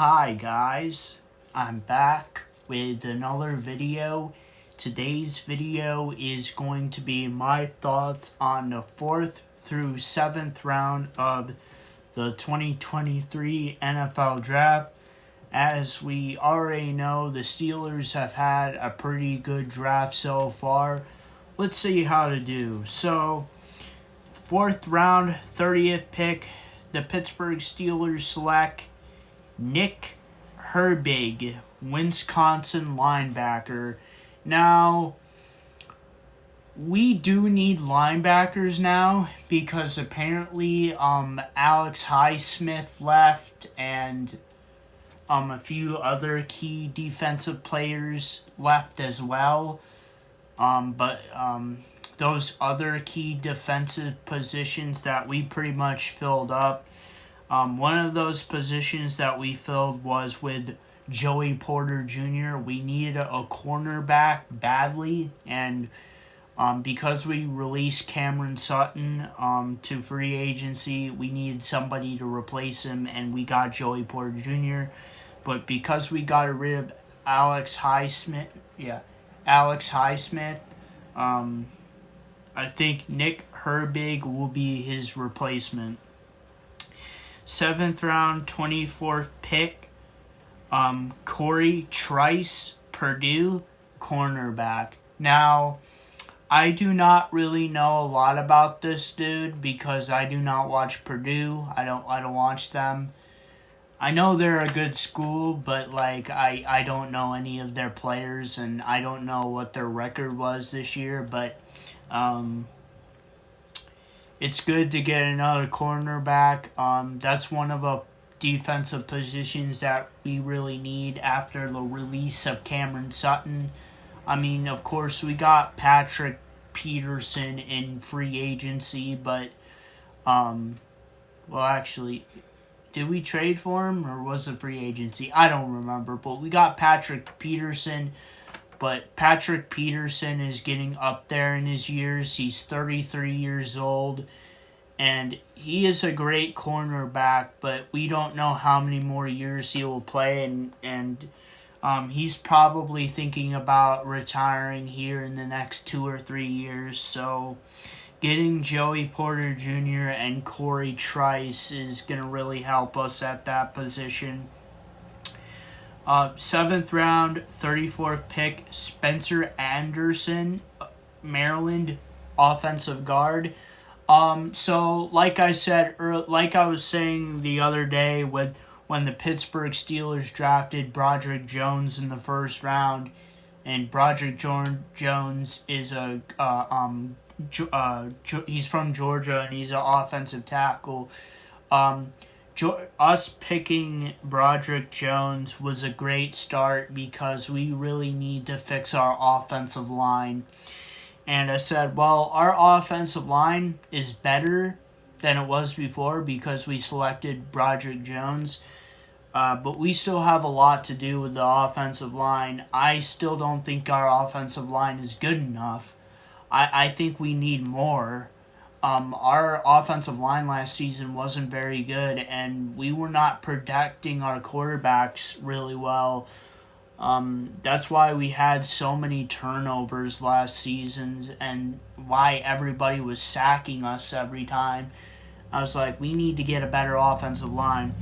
Hi guys, I'm back with another video. Today's video is going to be my thoughts on the 4th through 7th round of the 2023 NFL Draft. As we already know, the Steelers have had a pretty good draft so far. Let's see how to do. So, 4th round, 30th pick, the Pittsburgh Steelers select Nick Herbig, Wisconsin linebacker. Now, we do need linebackers now because apparently Alex Highsmith left and a few other key defensive players left as well. But those other key defensive positions that we pretty much filled up. One of those positions that we filled was with Joey Porter Jr. We needed a cornerback badly, and because we released Cameron Sutton to free agency, we needed somebody to replace him, and we got Joey Porter Jr. But because we got rid of Alex Highsmith, I think Nick Herbig will be his replacement. 7th round, 24th pick, Corey Trice, Purdue, cornerback. Now, I do not really know a lot about this dude because I do not watch Purdue. I don't watch them. I know they're a good school, but I don't know any of their players, and I don't know what their record was this year, but it's good to get another cornerback. That's one of the defensive positions that we really need after the release of Cameron Sutton. I mean, of course, we got Patrick Peterson in free agency, but, actually, did we trade for him or was it free agency? I don't remember, but we got Patrick Peterson. But Patrick Peterson is getting up there in his years. He's 33 years old, and he is a great cornerback, but we don't know how many more years he will play, and he's probably thinking about retiring here in the next 2 or 3 years. So getting Joey Porter Jr. and Corey Trice is going to really help us at that position. 7th round, 34th pick, Spencer Anderson, Maryland offensive guard. So like I was saying the other day when the Pittsburgh Steelers drafted Broderick Jones in the 1st round, and Broderick Jones is he's from Georgia and he's an offensive tackle. Us picking Broderick Jones was a great start because we really need to fix our offensive line. And I said, well, our offensive line is better than it was before because we selected Broderick Jones. But we still have a lot to do with the offensive line. I still don't think our offensive line is good enough. I think we need more. Our offensive line last season wasn't very good, and we were not protecting our quarterbacks really well. That's why we had so many turnovers last season, and why everybody was sacking us every time. I was like, we need to get a better offensive line.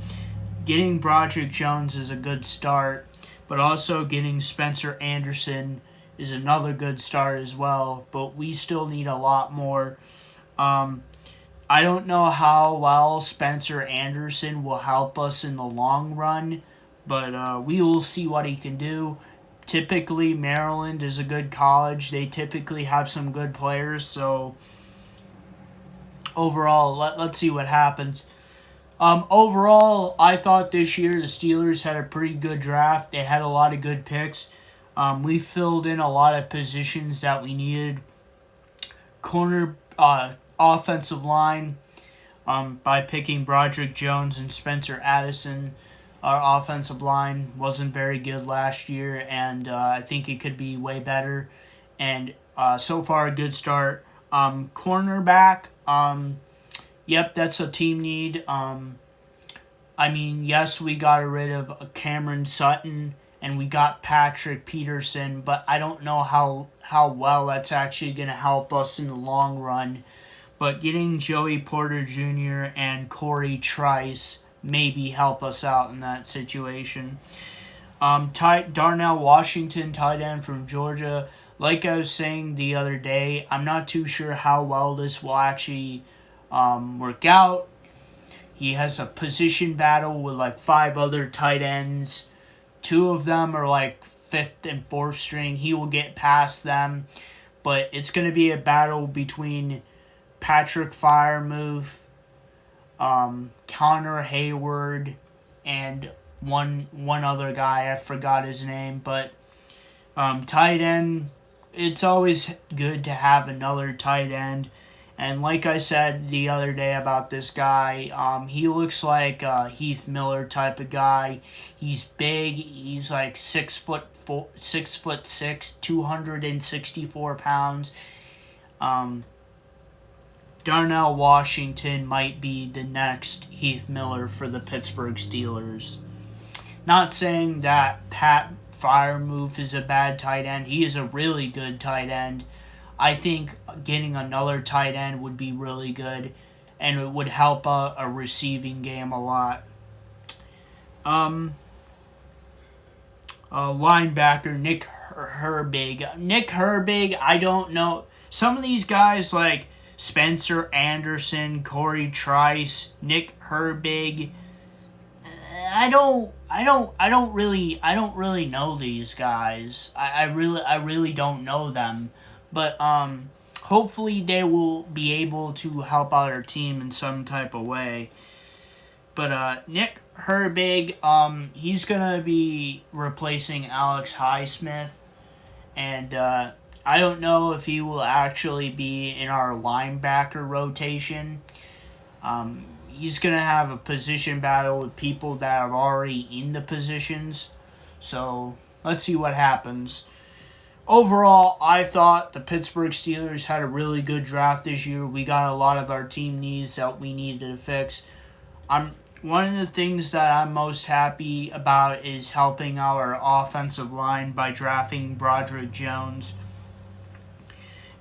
Getting Broderick Jones is a good start, but also getting Spencer Anderson is another good start as well, but we still need a lot more. I don't know how well Spencer Anderson will help us in the long run, but we will see what he can do. Typically, Maryland is a good college. They typically have some good players, so overall, let's see what happens. Overall, I thought this year the Steelers had a pretty good draft. They had a lot of good picks. We filled in a lot of positions that we needed. Offensive line by picking Broderick Jones and Spencer Addison. Our offensive line wasn't very good last year, and I think it could be way better. And so far, a good start. Cornerback, yep, that's a team need. I mean, yes, we got rid of Cameron Sutton and we got Patrick Peterson, but I don't know how well that's actually going to help us in the long run. But getting Joey Porter Jr. and Corey Trice maybe help us out in that situation. Darnell Washington, tight end from Georgia. Like I was saying the other day, I'm not too sure how well this will actually work out. He has a position battle with like 5 other tight ends. 2 of them are like 5th and 4th string. He will get past them. But it's going to be a battle between Patrick Freiermuth, Connor Hayward, and one other guy. I forgot his name. But tight end, it's always good to have another tight end. And like I said the other day about this guy, he looks like a Heath Miller type of guy. He's big. He's like 6'6", 264 pounds. Darnell Washington might be the next Heath Miller for the Pittsburgh Steelers. Not saying that Pat Freiermuth is a bad tight end. He is a really good tight end. I think getting another tight end would be really good, and it would help a receiving game a lot. Linebacker Nick Herbig. Nick Herbig, I don't know. Some of these guys like Spencer Anderson, Corey Trice, Nick Herbig. I don't really know these guys. I really don't know them. But hopefully they will be able to help out our team in some type of way. But Nick Herbig, he's going to be replacing Alex Highsmith. And I don't know if he will actually be in our linebacker rotation. He's going to have a position battle with people that are already in the positions. So let's see what happens. Overall, I thought the Pittsburgh Steelers had a really good draft this year. We got a lot of our team needs that we needed to fix. One of the things that I'm most happy about is helping our offensive line by drafting Broderick Jones.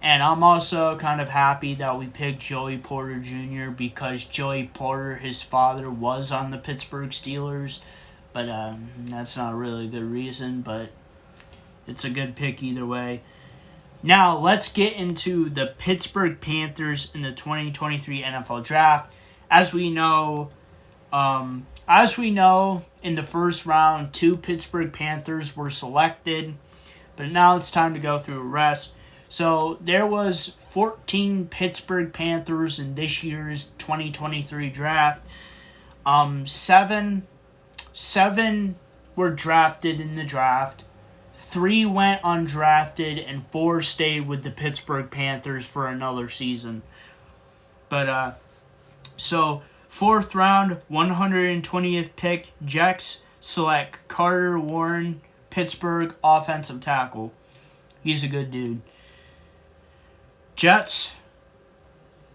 And I'm also kind of happy that we picked Joey Porter Jr. because Joey Porter, his father, was on the Pittsburgh Steelers. But that's not a really good reason, but it's a good pick either way. Now, let's get into the Pittsburgh Panthers in the 2023 NFL Draft. As we know, in the first round, 2 Pittsburgh Panthers were selected. But now it's time to go through the rest. So there was 14 Pittsburgh Panthers in this year's 2023 draft. 7 were drafted in the draft. 3 went undrafted, and 4 stayed with the Pittsburgh Panthers for another season. But, so, 4th round, 120th pick, Jets select Carter Warren, Pittsburgh offensive tackle. He's a good dude. Jets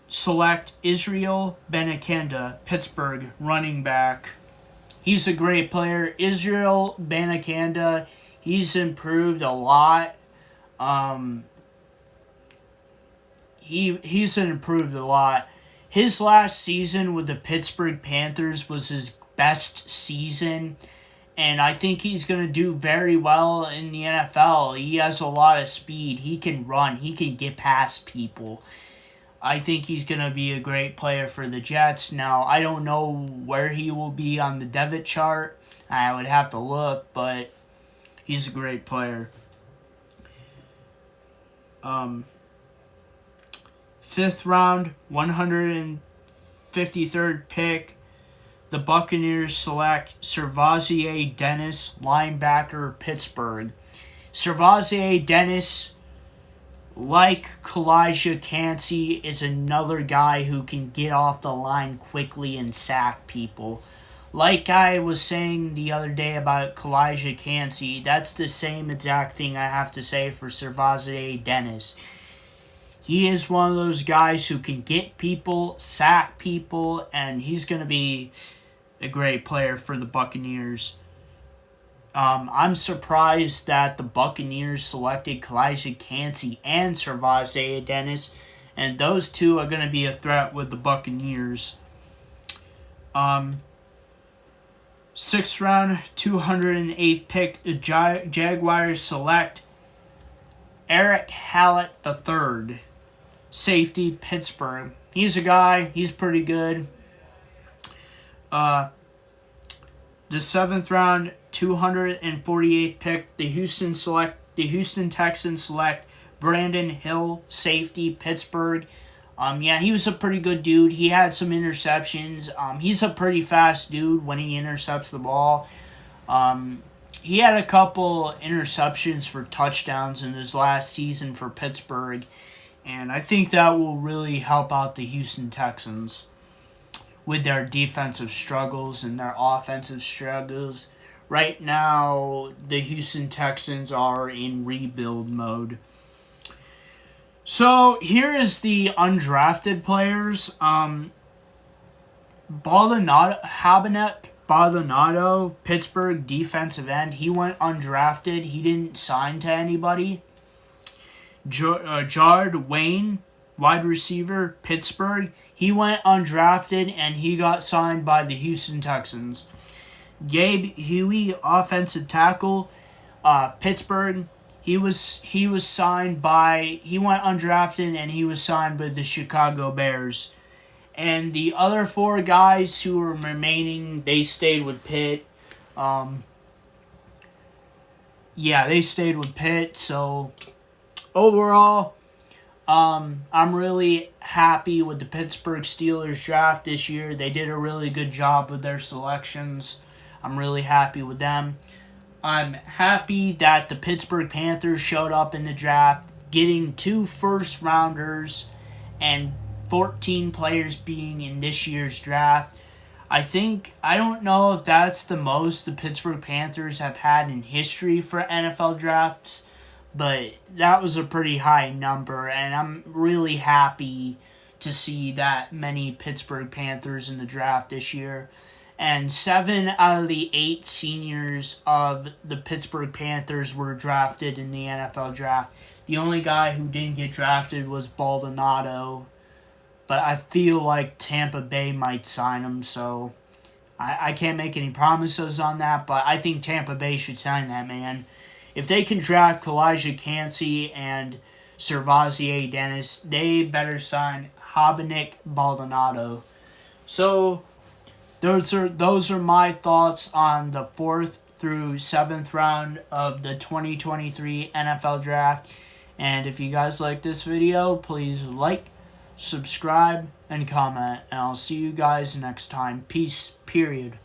select Israel Benekenda, Pittsburgh running back. He's a great player. Israel Benekenda, he's improved a lot. He's improved a lot. His last season with the Pittsburgh Panthers was his best season, and I think he's going to do very well in the NFL. He has a lot of speed. He can run. He can get past people. I think he's going to be a great player for the Jets. Now, I don't know where he will be on the depth chart. I would have to look, but he's a great player. 5th round, 153rd pick. The Buccaneers select Servazier Dennis, linebacker, Pittsburgh. Servazier Dennis, like Kalijah Kancey, is another guy who can get off the line quickly and sack people. Like I was saying the other day about Kalijah Kancey, that's the same exact thing I have to say for Servazier Dennis. He is one of those guys who can get people, sack people, and he's going to be a great player for the Buccaneers. I'm surprised that the Buccaneers selected Calijah Kancey and SirVocea Dennis, and those two are going to be a threat with the Buccaneers. 6th round, 208th pick, the Jaguars select Eric Hallett III, safety, Pittsburgh. He's a guy, he's pretty good. The 7th round, 248th pick, the Houston Texans select Brandon Hill, safety, Pittsburgh. Yeah, he was a pretty good dude. He had some interceptions. He's a pretty fast dude when he intercepts the ball. He had a couple interceptions for touchdowns in his last season for Pittsburgh, and I think that will really help out the Houston Texans with their defensive struggles and their offensive struggles. Right now, the Houston Texans are in rebuild mode. So, here is the undrafted players. Baldonado, Pittsburgh defensive end. He went undrafted. He didn't sign to anybody. Jard Wayne, wide receiver, Pittsburgh. He went undrafted and he got signed by the Houston Texans. Gabe Huey, offensive tackle, Pittsburgh. He went undrafted and he was signed by the Chicago Bears. And the other 4 guys who were remaining, they stayed with Pitt. They stayed with Pitt. So overall, I'm really happy with the Pittsburgh Steelers draft this year. They did a really good job with their selections. I'm really happy with them. I'm happy that the Pittsburgh Panthers showed up in the draft, getting 2 first-rounders and 14 players being in this year's draft. I don't know if that's the most the Pittsburgh Panthers have had in history for NFL drafts, but that was a pretty high number, and I'm really happy to see that many Pittsburgh Panthers in the draft this year. And 7 out of the 8 seniors of the Pittsburgh Panthers were drafted in the NFL draft. The only guy who didn't get drafted was Baldonado, but I feel like Tampa Bay might sign him, so I can't make any promises on that, but I think Tampa Bay should sign that man. If they can draft Calijah Kancey and SirVocea Dennis, they better sign Habanik Baldonado. So those are my thoughts on the 4th through 7th round of the 2023 NFL Draft. And if you guys like this video, please like, subscribe, and comment. And I'll see you guys next time. Peace, period.